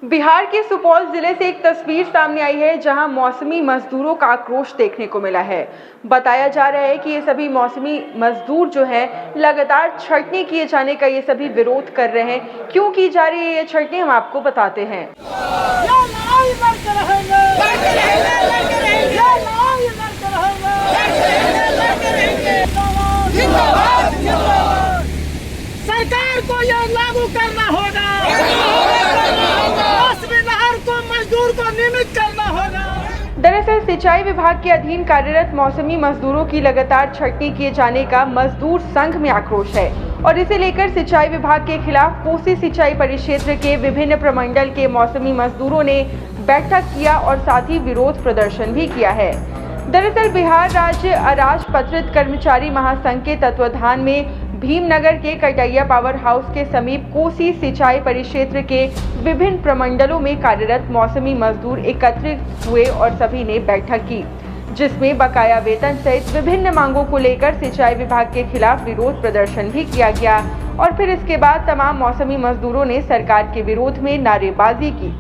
बिहार के सुपौल जिले से एक तस्वीर सामने आई है जहां मौसमी मजदूरों का आक्रोश देखने को मिला है। बताया जा रहा है कि ये सभी मौसमी मजदूर जो हैं लगातार छंटनी किए जाने का ये सभी विरोध कर रहे हैं। क्यों की जा रही है ये छंटनी, हम आपको बताते हैं। सरकार को यह लागू करना होगा, मजदूर को नियमित करना होगा। दरअसल सिंचाई विभाग के अधीन कार्यरत मौसमी मजदूरों की लगातार छंटनी किए जाने का मजदूर संघ में आक्रोश है और इसे लेकर सिंचाई विभाग के खिलाफ कोसी सिंचाई परिक्षेत्र के विभिन्न प्रमंडल के मौसमी मजदूरों ने बैठक किया और साथ ही विरोध प्रदर्शन भी किया है। दरअसल बिहार राज्य अराजपत्रित कर्मचारी महासंघ के तत्वाधान में भीमनगर के कटैया पावर हाउस के समीप कोसी सिंचाई परिक्षेत्र के विभिन्न प्रमंडलों में कार्यरत मौसमी मजदूर एकत्रित हुए और सभी ने बैठक की, जिसमें बकाया वेतन सहित विभिन्न मांगों को लेकर सिंचाई विभाग के खिलाफ विरोध प्रदर्शन भी किया गया और फिर इसके बाद तमाम मौसमी मजदूरों ने सरकार के विरोध में नारेबाजी की।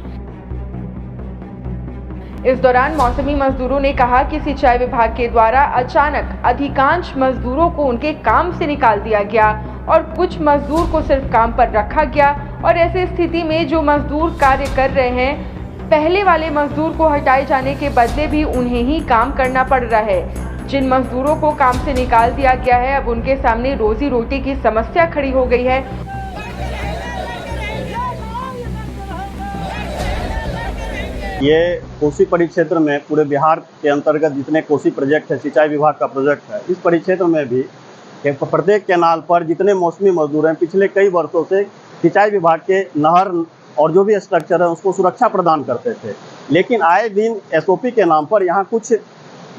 इस दौरान मौसमी मजदूरों ने कहा कि सिंचाई विभाग के द्वारा अचानक अधिकांश मजदूरों को उनके काम से निकाल दिया गया और कुछ मजदूर को सिर्फ काम पर रखा गया और ऐसी स्थिति में जो मजदूर कार्य कर रहे हैं, पहले वाले मजदूर को हटाए जाने के बदले भी उन्हें ही काम करना पड़ रहा है। जिन मजदूरों को काम से निकाल दिया गया है, अब उनके सामने रोजी रोटी की समस्या खड़ी हो गई है। ये कोसी परिक्षेत्र में पूरे बिहार के अंतर्गत जितने कोसी प्रोजेक्ट है, सिंचाई विभाग का प्रोजेक्ट है, इस परिक्षेत्र में भी प्रत्येक कैनाल पर जितने मौसमी मजदूर हैं पिछले कई वर्षों से सिंचाई विभाग के नहर और जो भी स्ट्रक्चर है उसको सुरक्षा प्रदान करते थे। लेकिन आए दिन एसओपी के नाम पर यहाँ कुछ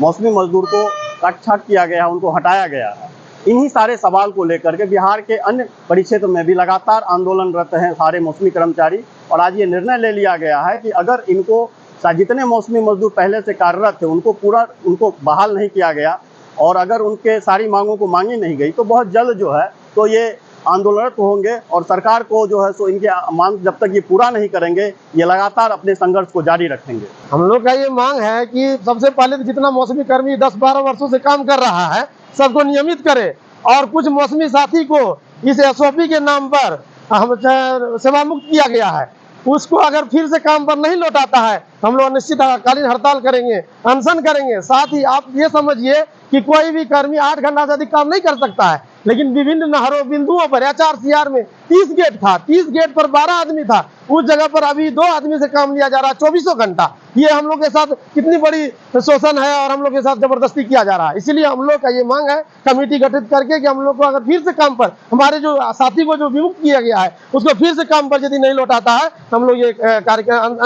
मौसमी मजदूर को काट-छाँट किया गया, उनको हटाया गया है। इन्हीं सारे सवाल को लेकर के बिहार के अन्य परिक्षेत्र में भी लगातार आंदोलनरत हैं सारे मौसमी कर्मचारी और आज ये निर्णय ले लिया गया है कि अगर इनको जितने मौसमी मजदूर पहले से कार्यरत थे उनको बहाल नहीं किया गया और अगर उनके सारी मांगों को मांगी नहीं गई तो बहुत जल्द जो है तो ये आंदोलनरत होंगे और सरकार को जो है सो इनकी मांग जब तक ये पूरा नहीं करेंगे ये लगातार अपने संघर्ष को जारी रखेंगे। हम लोग का ये मांग है कि सबसे पहले तो जितना मौसमी कर्मी 10-12 वर्षों से काम कर रहा है सबको नियमित करे और कुछ मौसमी साथी को इस एसओपी के नाम पर हम सेवा मुक्त किया गया है, उसको अगर फिर से काम पर नहीं लौटाता है हम लोग निश्चितकालीन हड़ताल करेंगे, अनशन करेंगे। साथ ही आप ये समझिए कि कोई भी कर्मी 8 घंटा से अधिक काम नहीं कर सकता है, लेकिन विभिन्न नहरों बिंदुओं पर एचआरसीआर में 30 गेट था, 30 गेट पर 12 आदमी था, उस जगह पर अभी 2 आदमी से काम लिया जा रहा है 24 घंटा। ये हम लोग के साथ कितनी बड़ी शोषण है और हम लोग के साथ जबरदस्ती किया जा रहा है। इसीलिए हम लोग का ये मांग है कमेटी गठित करके कि हम लोग को अगर फिर से काम पर हमारे जो साथी को जो विमुक्त किया गया है उसको फिर से काम पर यदि नहीं लौटाता है हम लोग ये कार्यक्रम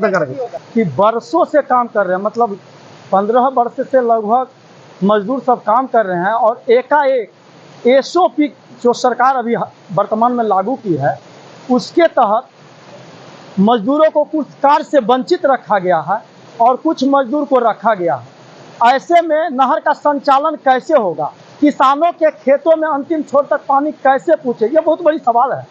करेंगे। कि वर्षों से काम कर रहे हैं, मतलब 15 वर्ष से लगभग मजदूर सब काम कर रहे हैं और एकाएक एसओपी जो सरकार अभी वर्तमान में लागू की है उसके तहत मजदूरों को कुछ कार्य से वंचित रखा गया है और कुछ मजदूर को रखा गया है। ऐसे में नहर का संचालन कैसे होगा, किसानों के खेतों में अंतिम छोर तक पानी कैसे पहुंचे, ये बहुत बड़ी सवाल है।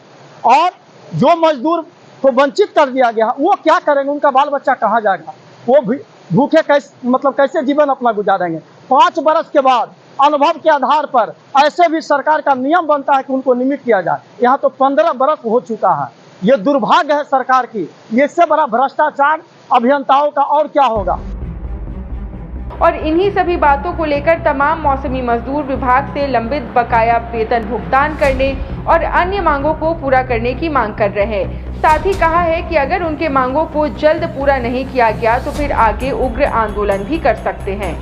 और जो मजदूर को वंचित कर दिया गया वो क्या करेंगे, उनका बाल बच्चा कहाँ जाएगा, वो भी भूखे कैसे जीवन अपना गुजारेंगे। 5 वर्ष के बाद अनुभव के आधार पर ऐसे भी सरकार का नियम बनता है कि उनको नियमित किया जाए। यहाँ तो 15 वर्ष हो चुका है। ये दुर्भाग्य है सरकार की, इससे बड़ा भ्रष्टाचार अभियंताओं का और क्या होगा। और इन्हीं सभी बातों को लेकर तमाम मौसमी मजदूर विभाग से लंबित बकाया वेतन भुगतान करने और अन्य मांगों को पूरा करने की मांग कर रहे हैं। साथ ही कहा है कि अगर उनके मांगों को जल्द पूरा नहीं किया गया तो फिर आगे उग्र आंदोलन भी कर सकते हैं।